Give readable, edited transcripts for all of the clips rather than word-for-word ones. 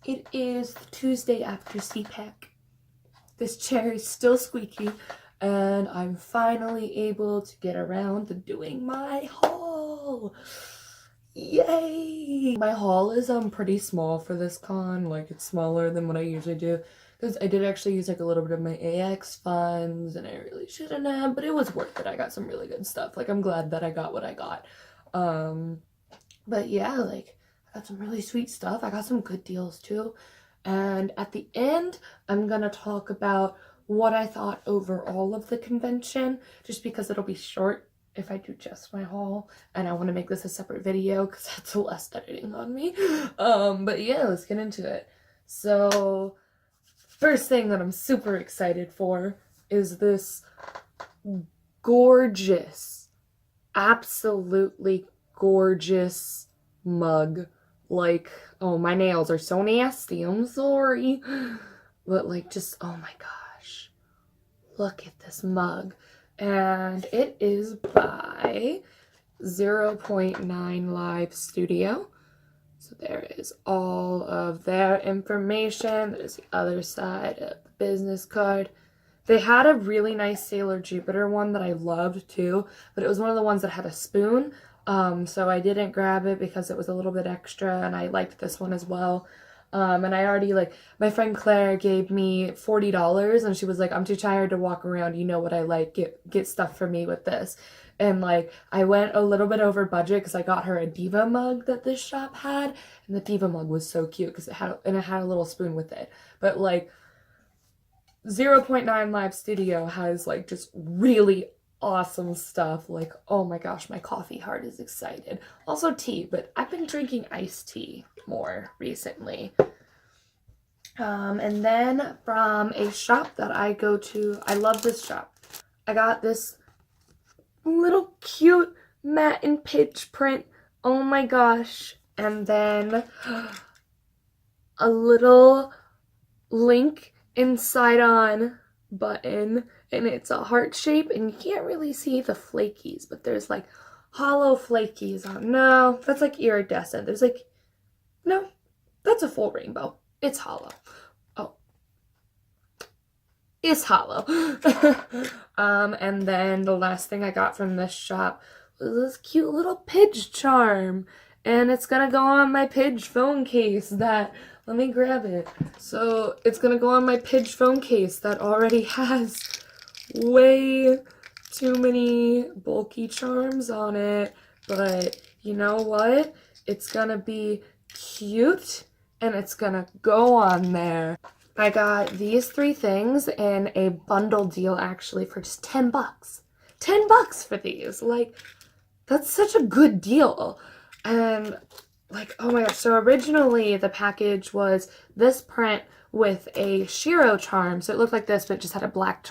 It is Tuesday after CPAC. This chair is still squeaky, and I'm finally able to get around to doing my haul. Yay! My haul is pretty small for this con. Like, it's smaller than what I usually do, because I did actually use like a little bit of my AX funds, and I really shouldn't have, but it was worth it. I got some really good stuff. Like, I'm glad that I got what I got. But yeah, like, I got some really sweet stuff. I got some good deals too. And at the end, I'm gonna talk about what I thought overall of the convention, just because it'll be short if I do just my haul, and I want to make this a separate video because that's less editing on me. But yeah, let's get into it. So first thing that I'm super excited for is this gorgeous, absolutely gorgeous mug. Like, oh, my nails are so nasty, I'm sorry, but like, just, oh my gosh, look at this mug. And it is by 0.9 Live Studio. So there is all of their information. There's the other side of the business card. They had a really nice Sailor Jupiter one that I loved too, but it was one of the ones that had a spoon. So I didn't grab it because it was a little bit extra, and I liked this one as well. And I already, like, my friend Claire gave me $40, and she was like, I'm too tired to walk around, you know what I like, get stuff for me with this. And like, I went a little bit over budget because I got her a Diva mug that this shop had, and the Diva mug was so cute because it had a little spoon with it. But like, 0.9 Live Studio has like just really awesome stuff. Like, oh my gosh, my coffee heart is excited. Also tea, but I've been drinking iced tea more recently. And then from a shop that I go to, I love this shop, I got this little cute matte and pitch print. Oh my gosh. And then a little link inside on button, and it's a heart shape, and you can't really see the flakies, but there's like hollow flakies on. No, that's like iridescent. There's like, no, that's a full rainbow. It's hollow. Oh, it's hollow. And then the last thing I got from this shop was this cute little Pidge charm, and it's gonna go on my Pidge phone case that, let me grab it. So it's gonna go on my Pidge phone case that already has way too many bulky charms on it, but you know what? It's gonna be cute, and it's gonna go on there. I got these 3 things in a bundle deal, actually, for just 10 bucks. 10 bucks for these. Like, that's such a good deal. And like, oh my gosh, so originally the package was this print with a Shiro charm, so it looked like this, but it just had a black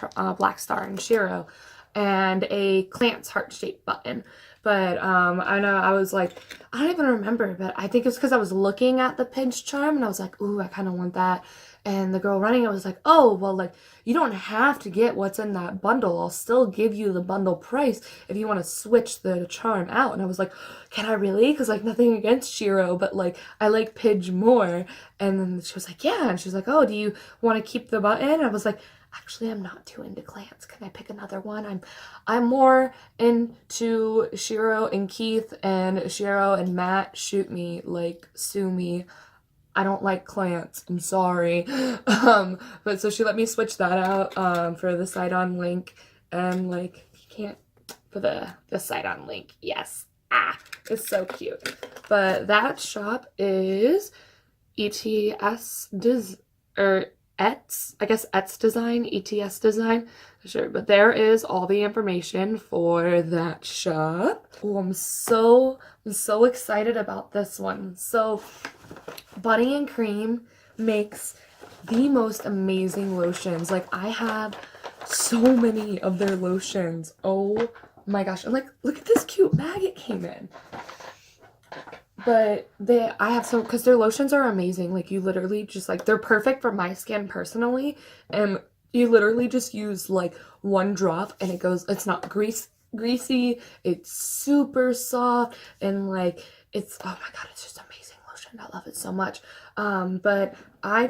star and Shiro, and a Clance heart-shaped button. But I know, I was like, I don't even remember, but I think it's because I was looking at the Pinch charm, and I was like, ooh, I kind of want that. And the girl running it was like, oh, well, like, you don't have to get what's in that bundle. I'll still give you the bundle price if you want to switch the charm out. And I was like, can I really? Because, like, nothing against Shiro, but, like, I like Pidge more. And then she was like, yeah. And she was like, oh, do you want to keep the button? And I was like, actually, I'm not too into Clance. Can I pick another one? I'm more into Shiro and Keith, and Shiro and Matt, shoot me, like, sue me. I don't like Clance, I'm sorry. But so she let me switch that out for the side-on link, and like, you can't, for the side-on link, yes. It's so cute. But that shop is ETS Design, ETS Design, sure, but there is all the information for that shop. Oh, I'm so excited about this one. So Bunny and Cream makes the most amazing lotions. Like, I have so many of their lotions. Oh my gosh. And like, look at this cute bag it came in. But I have some, because their lotions are amazing. Like, you literally just, like, they're perfect for my skin personally, and you literally just use like 1 drop, and it goes, it's not greasy, it's super soft, and like, it's, oh my god, it's just amazing lotion. and I love it so much. But I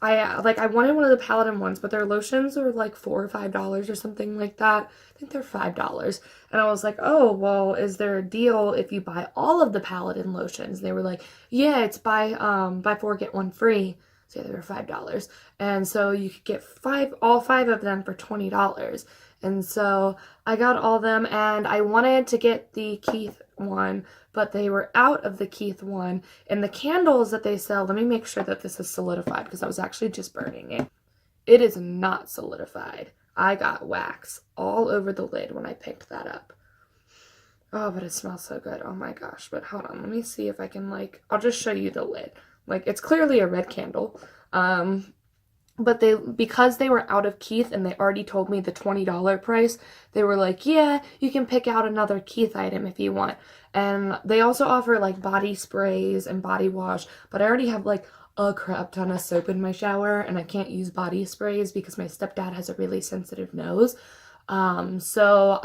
wanted one of the Paladin ones, but their lotions were like $4 or $5 or something like that. I think they're $5. And I was like, oh, well, is there a deal if you buy all of the Paladin lotions? And they were like, yeah, it's buy 4, get 1 free. So yeah, they were $5. And so you could get all 5 of them for $20. And so I got all of them, and I wanted to get the Keith one, but they were out of the Keith one. And the candles that they sell, let me make sure that this is solidified because I was actually just burning it. It is not solidified. I got wax all over the lid when I picked that up. Oh, but it smells so good. Oh my gosh. But hold on, let me see if I can I'll just show you the lid. It's clearly a red candle. But because they were out of Keith and they already told me the $20 price, they were like, yeah, you can pick out another Keith item if you want. And they also offer body sprays and body wash, but I already have a crap ton of soap in my shower, and I can't use body sprays because my stepdad has a really sensitive nose. So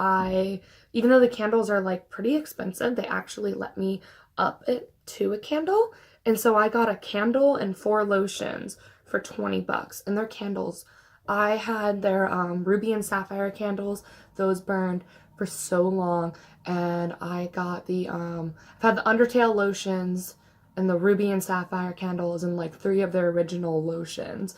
even though the candles are pretty expensive, they actually let me up it to a candle. And so I got a candle and 4 lotions for $20. And their candles, I had their ruby and sapphire candles. Those burned for so long. And I got I've had the Undertale lotions and the ruby and sapphire candles and 3 of their original lotions.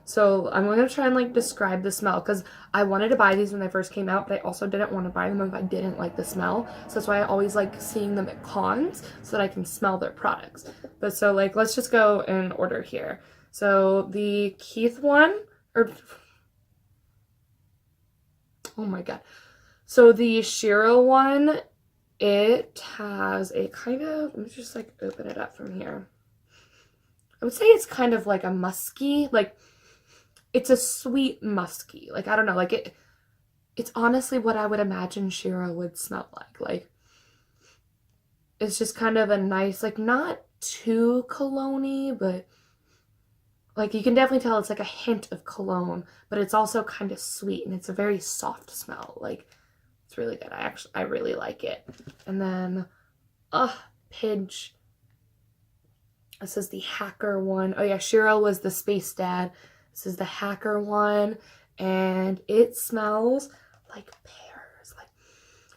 So I'm going to try and describe the smell, because I wanted to buy these when they first came out, but I also didn't want to buy them if I didn't like the smell. So that's why I always like seeing them at cons so that I can smell their products. But so let's just go in order here. So the Keith one, oh my god. So the Shira one, it has a kind of, let me just open it up from here. I would say it's kind of a musky, it's a sweet musky. I don't know, it's honestly what I would imagine Shira would smell like. It's just kind of a nice, not too cologne-y, but you can definitely tell it's a hint of cologne, but it's also kind of sweet, and it's a very soft smell. It's really good. I really like it. And then, Pidge. This is the hacker one. Oh yeah, Shira was the space dad. This is the hacker one, and it smells like pears.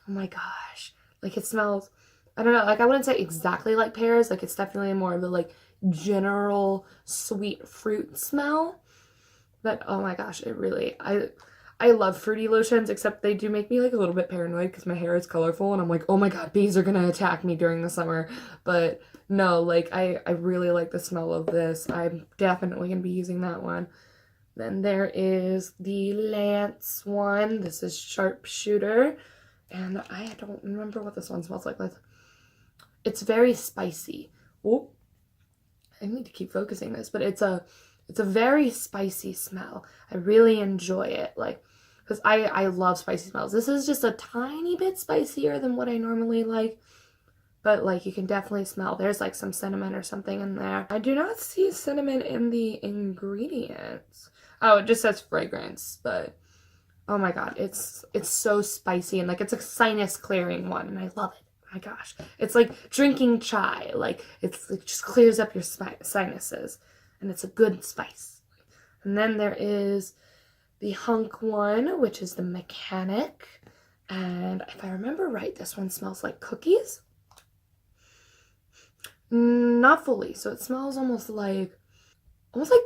Oh my gosh. It smells, I don't know, I wouldn't say exactly like pears. It's definitely more of the general sweet fruit smell. But oh my gosh, it really, I love fruity lotions, except they do make me a little bit paranoid because my hair is colorful, and I'm like, oh my god, bees are gonna attack me during the summer. But no, I really like the smell of this. I'm definitely gonna be using that one. Then there is the Lance one. This is Sharpshooter, and I don't remember what this one smells like. It's very spicy. Oh, I need to keep focusing this, but it's a very spicy smell. I really enjoy it, because I love spicy smells. This is just a tiny bit spicier than what I normally like, but you can definitely smell there's some cinnamon or something in there. I do not see cinnamon in the ingredients. Oh, it just says fragrance, but oh my god, it's so spicy, and it's a sinus clearing one, and I love it. My gosh, it's like drinking chai. It just clears up your sinuses, and it's a good spice. And then there is the Hunk one, which is the Mechanic, and if I remember right, this one smells like cookies. Not fully, so it smells almost like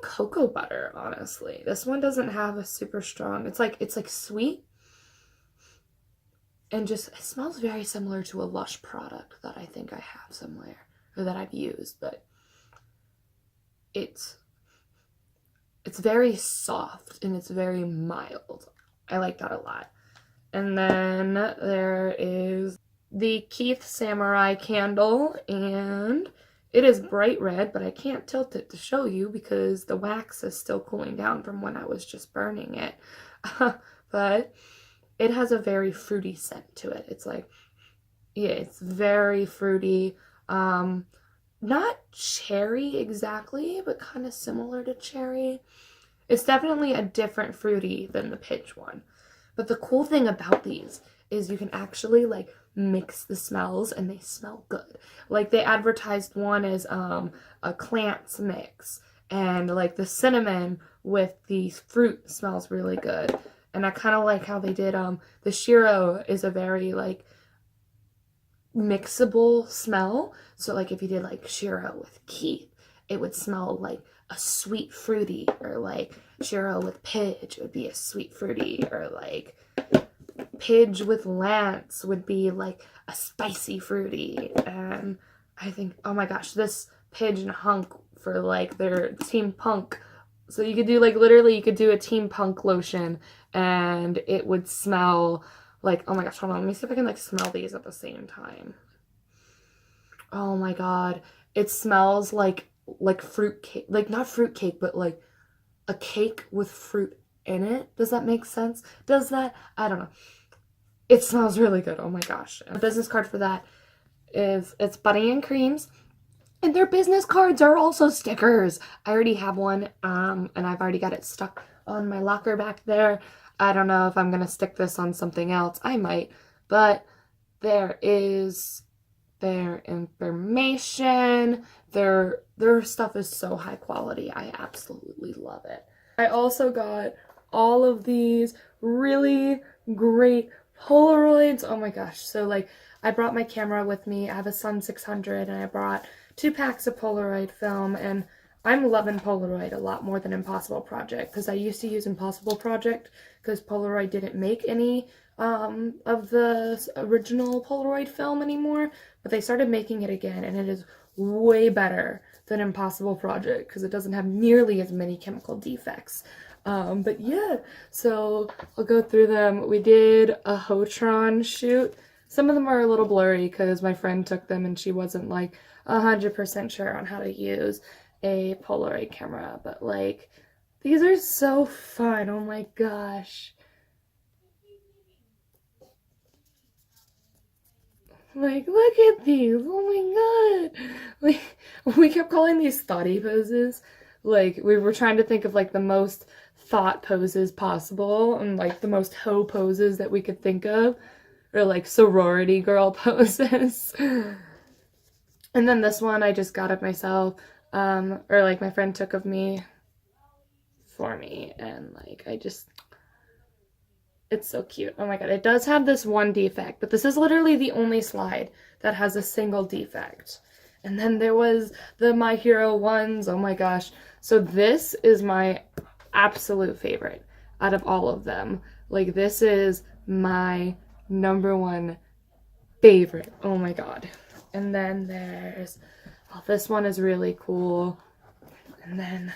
cocoa butter, honestly. This one doesn't have a super strong, it's sweet, and just, it smells very similar to a Lush product that I think I have somewhere, or that I've used, but it's very soft, and it's very mild. I like that a lot. And then there is the Keith Samurai candle, and it is bright red, but I can't tilt it to show you because the wax is still cooling down from when I was just burning it. But it has a very fruity scent to it. It's yeah, it's very fruity. Not cherry exactly, but kind of similar to cherry. It's definitely a different fruity than the Pidge one. But the cool thing about these is you can actually mix the smells and they smell good. Like they advertised one as a Clant's mix, and like the cinnamon with the fruit smells really good. And I kind of like how they did the Shiro is a very like mixable smell. So like if you did like Shiro with Keith, it would smell like a sweet fruity, or like Shiro with Pidge, it would be a sweet fruity, or like Pidge with Lance would be like a spicy fruity. And I think, oh my gosh, this Pidge and Hunk for like their Team Punk. So you could do like literally you could do a Team Punk lotion and it would smell like, oh my gosh, hold on, let me see if I can like smell these at the same time. Oh my god, it smells like fruit cake, like not fruit cake, but like a cake with fruit in it. Does that make sense? Does that? I don't know. It smells really good. Oh my gosh. And the business card for that is, it's Bunnies and Creams. And their business cards are also stickers. I already have one, and I've already got it stuck on my locker back there. I don't know if I'm going to stick this on something else. I might. But there is their information. Their stuff is so high quality. I absolutely love it. I also got all of these really great Polaroids. Oh my gosh. So like I brought my camera with me. I have a Sun 600 and I brought 2 packs of Polaroid film, and I'm loving Polaroid a lot more than Impossible Project, because I used to use Impossible Project because Polaroid didn't make any of the original Polaroid film anymore, but they started making it again, and it is way better than Impossible Project because it doesn't have nearly as many chemical defects. But yeah, so I'll go through them. We did a Hotron shoot. Some of them are a little blurry because my friend took them and she wasn't like 100% sure on how to use a Polaroid camera, but like these are so fun. Oh my gosh. Like, look at these. Oh my god. We kept calling these thoughty poses. Like, we were trying to think of like the most thought poses possible and like the most hoe poses that we could think of, or like sorority girl poses. And then this one I just got of myself, or like my friend took of me for me, and like it's so cute. Oh my god, it does have this one defect, but this is literally the only slide that has a single defect. And then there was the My Hero ones. Oh my gosh. So this is my absolute favorite out of all of them. Like this is my #1 favorite. Oh my god. And then there's, oh, this one is really cool. And then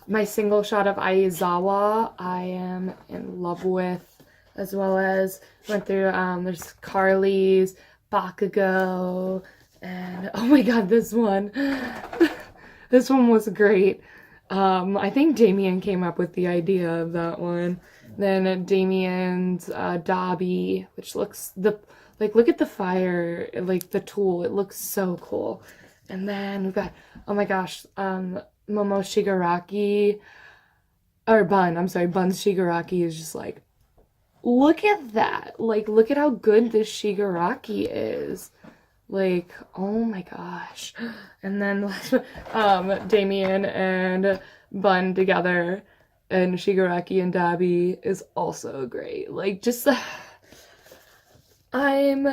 my single shot of Aizawa, I am in love with, as well as went through, there's Carly's, Bakugo, and oh my god, this one. This one was great. I think Damien came up with the idea of that one. Then Damien's Dobby, which looks, like, look at the fire, like, the tool. It looks so cool. And then we've got, oh my gosh, Momo Shigaraki, or Bun's Shigaraki is just like, look at that. Like, look at how good this Shigaraki is. Like, oh my gosh. And then, Damien and Bun together, and Shigaraki and Dobby is also great. Like, just, I'm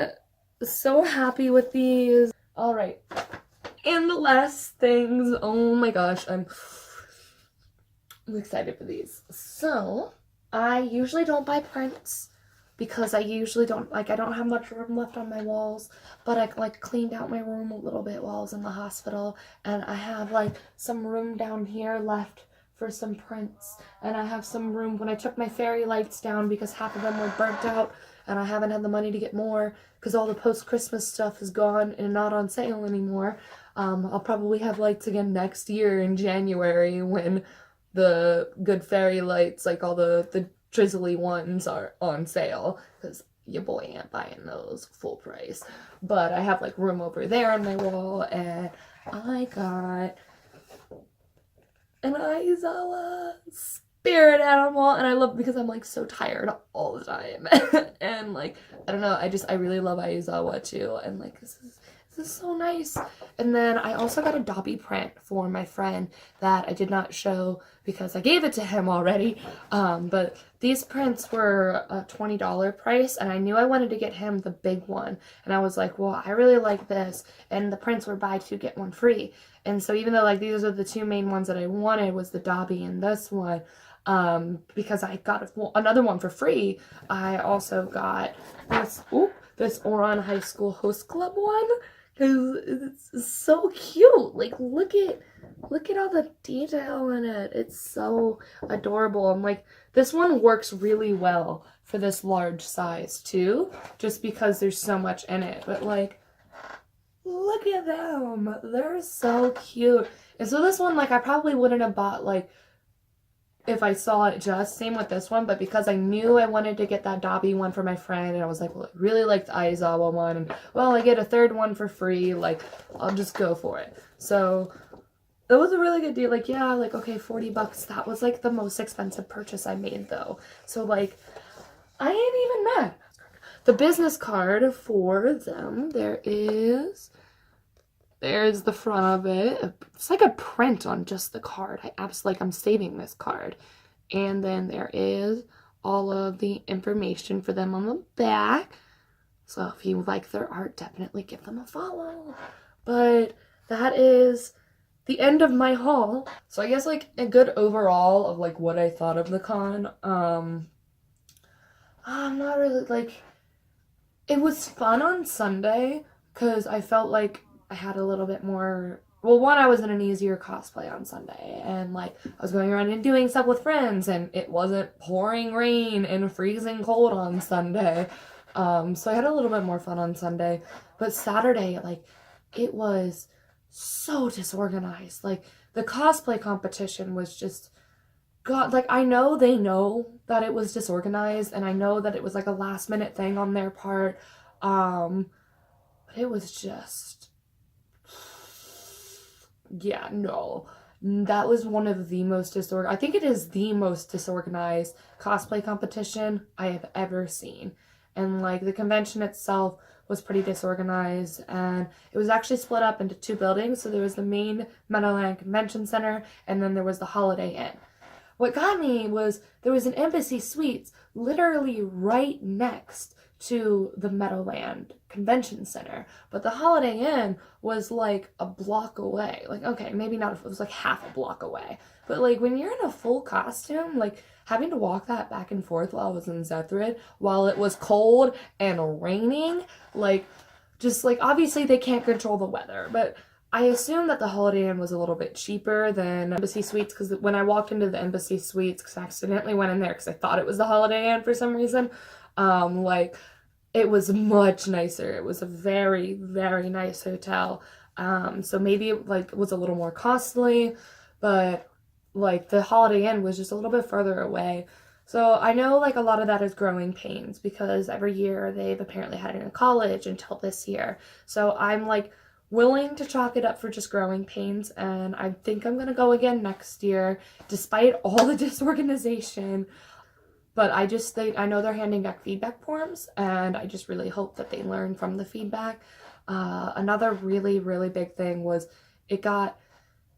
so happy with these. Alright. And the last things, oh my gosh, I'm excited for these. So, I usually don't buy prints because I usually don't, like, I don't have much room left on my walls, but I, like, cleaned out my room a little bit while I was in the hospital, and I have, like, some room down here left for some prints, and I have some room when I took my fairy lights down because half of them were burnt out, and I haven't had the money to get more because all the post-Christmas stuff is gone and not on sale anymore. I'll probably have lights again next year in January when the good fairy lights, like all the drizzly ones, are on sale, because your boy ain't buying those full price. But I have like room over there on my wall, and I got an Aizawa spirit animal, and I love because I'm like so tired all the time. And like I don't know, I really love Aizawa too, and like this is so nice. And then I also got a Dobby print for my friend that I did not show because I gave it to him already. But these prints were a $20 price, and I knew I wanted to get him the big one. And I was like, well, I really like this, and the prints were buy two get one free. And so even though like these are the two main ones that I wanted was the Dobby and this one, because I got another one for free, I also got this Oran High School Host Club one. Because it's so cute. Like, look at all the detail in it. It's so adorable. And like, this one works really well for this large size too, just because there's so much in it. But like, look at them. They're so cute. And so this one, like, I probably wouldn't have bought, like, if I saw it just, same with this one, but because I knew I wanted to get that Dobby one for my friend, and I was like, well, I really like the Aizawa one, and well, I get a third one for free, like, I'll just go for it. So, it was a really good deal. Like, yeah, like, okay, $40, that was, like, the most expensive purchase I made, though. So, like, I ain't even mad. The business card for them, there's the front of it. It's like a print on just the card. I'm saving this card. And then there is all of the information for them on the back. So if you like their art, definitely give them a follow. But that is the end of my haul. So I guess like a good overall of like what I thought of the con. I'm not really like, it was fun on Sunday because I felt like I had a little bit more, well, one, I was in an easier cosplay on Sunday, and like I was going around and doing stuff with friends, and it wasn't pouring rain and freezing cold on Sunday. So I had a little bit more fun on Sunday. But Saturday, like, it was so disorganized. Like, the cosplay competition was just, God, like, I know they know that it was disorganized, and I know that it was like a last minute thing on their part. But it was just, yeah, no. That was one of the most disorganized, I think it is the most disorganized cosplay competition I have ever seen. And like the convention itself was pretty disorganized, and it was actually split up into two buildings. So there was the main Meadowland Convention Center, and then there was the Holiday Inn. What got me was there was an Embassy Suites literally right next to the Meadowland Convention Center, but the Holiday Inn was like a block away. Like, okay, maybe not, it was like half a block away. But like when you're in a full costume, like having to walk that back and forth while I was in Zethrid, while it was cold and raining, like, just like, obviously they can't control the weather, but I assumed that the Holiday Inn was a little bit cheaper than Embassy Suites, because when I walked into the Embassy Suites, because I accidentally went in there because I thought it was the Holiday Inn for some reason, like, it was much nicer. It was a very, very nice hotel. So maybe it like was a little more costly, but like the Holiday Inn was just a little bit further away. So I know like a lot of that is growing pains, because every year they've apparently had it in college until this year. So I'm like willing to chalk it up for just growing pains, and I think I'm gonna go again next year despite all the disorganization. But I know they're handing back feedback forms, and I just really hope that they learn from the feedback. Another really, really big thing was it got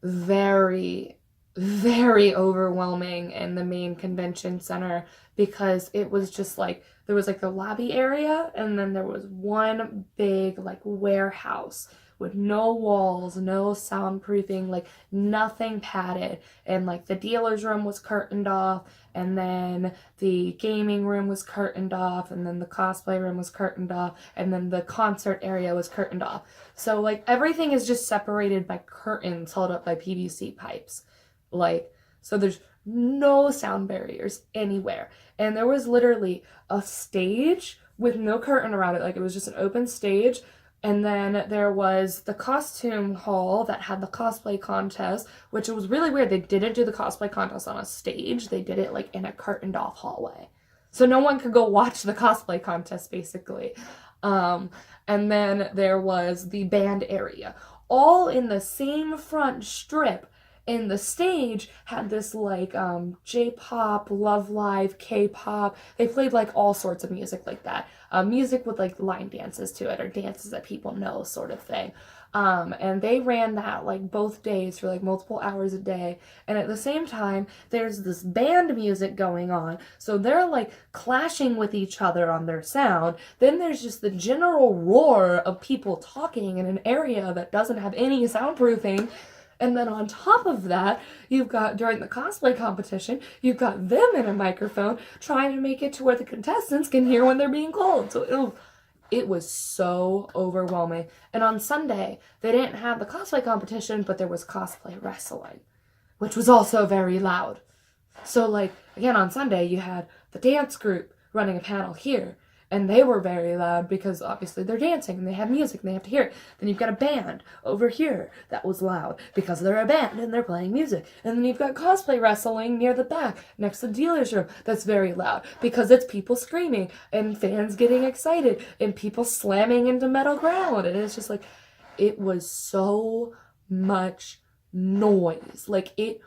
very, very overwhelming in the main convention center, because it was just like, there was like the lobby area, and then there was one big like warehouse with no walls, no soundproofing, like nothing padded. And like the dealer's room was curtained off, and then the gaming room was curtained off, and then the cosplay room was curtained off, and then the concert area was curtained off. So like everything is just separated by curtains held up by PVC pipes. Like, so there's no sound barriers anywhere. And there was literally a stage with no curtain around it. Like, it was just an open stage. And then there was the costume hall that had the cosplay contest, which was really weird. They didn't do the cosplay contest on a stage. They did it like in a curtained off hallway. So no one could go watch the cosplay contest, basically. And then there was the band area, all in the same front strip. And the stage had this like J-pop, Love Live, K-pop. They played like all sorts of music like that. Music with like line dances to it, or dances that people know, sort of thing. And they ran that like both days for like multiple hours a day. And at the same time, there's this band music going on. So they're like clashing with each other on their sound. Then there's just the general roar of people talking in an area that doesn't have any soundproofing. And then on top of that, you've got, during the cosplay competition, you've got them in a microphone trying to make it to where the contestants can hear when they're being called. So it was so overwhelming. And on Sunday, they didn't have the cosplay competition, but there was cosplay wrestling, which was also very loud. So, like, again, on Sunday, you had the dance group running a panel here, and they were very loud because obviously they're dancing and they have music and they have to hear it. Then you've got a band over here that was loud because they're a band and they're playing music. And then you've got cosplay wrestling near the back next to the dealer's room that's very loud because it's people screaming and fans getting excited and people slamming into metal ground. And it's just like, it was so much noise. Like, it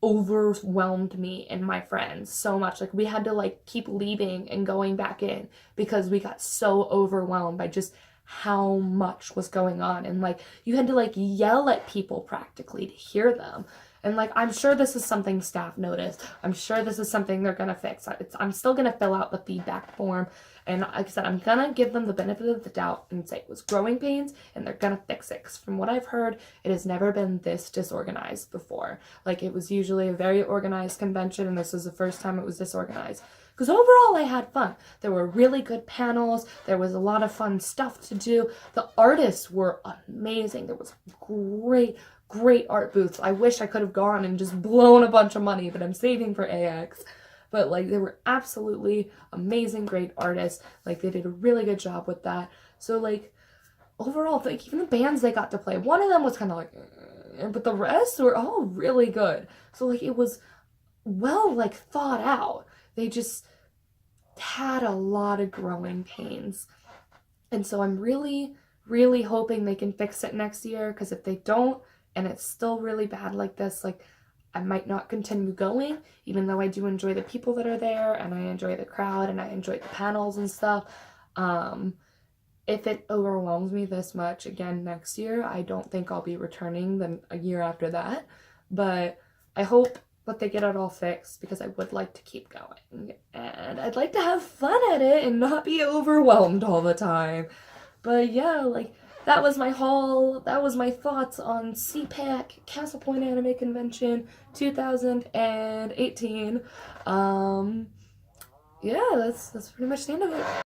overwhelmed me and my friends so much. Like, we had to like keep leaving and going back in because we got so overwhelmed by just how much was going on. And like, you had to like yell at people practically to hear them. And like, I'm sure this is something staff noticed. I'm sure this is something they're gonna fix. I'm still gonna fill out the feedback form. And like I said, I'm gonna give them the benefit of the doubt and say it was growing pains and they're gonna fix it. 'Cause from what I've heard, it has never been this disorganized before. Like, it was usually a very organized convention and this was the first time it was disorganized. Because overall, I had fun. There were really good panels. There was a lot of fun stuff to do. The artists were amazing. There was great art booths. I wish I could have gone and just blown a bunch of money, but I'm saving for AX. But like, they were absolutely amazing, great artists. Like, they did a really good job with that. So like, overall, like, even the bands they got to play, one of them was kind of like, but the rest were all really good. So like, it was well like thought out. They just had a lot of growing pains. And so I'm really hoping they can fix it next year, because if they don't, and it's still really bad like this, like, I might not continue going, even though I do enjoy the people that are there, and I enjoy the crowd, and I enjoy the panels and stuff. If it overwhelms me this much again next year, I don't think I'll be returning then a year after that. But I hope that they get it all fixed, because I would like to keep going. And I'd like to have fun at it and not be overwhelmed all the time. But yeah, like, that was my haul. That was my thoughts on CPAC, Castle Point Anime Convention 2018. Yeah, that's pretty much the end of it.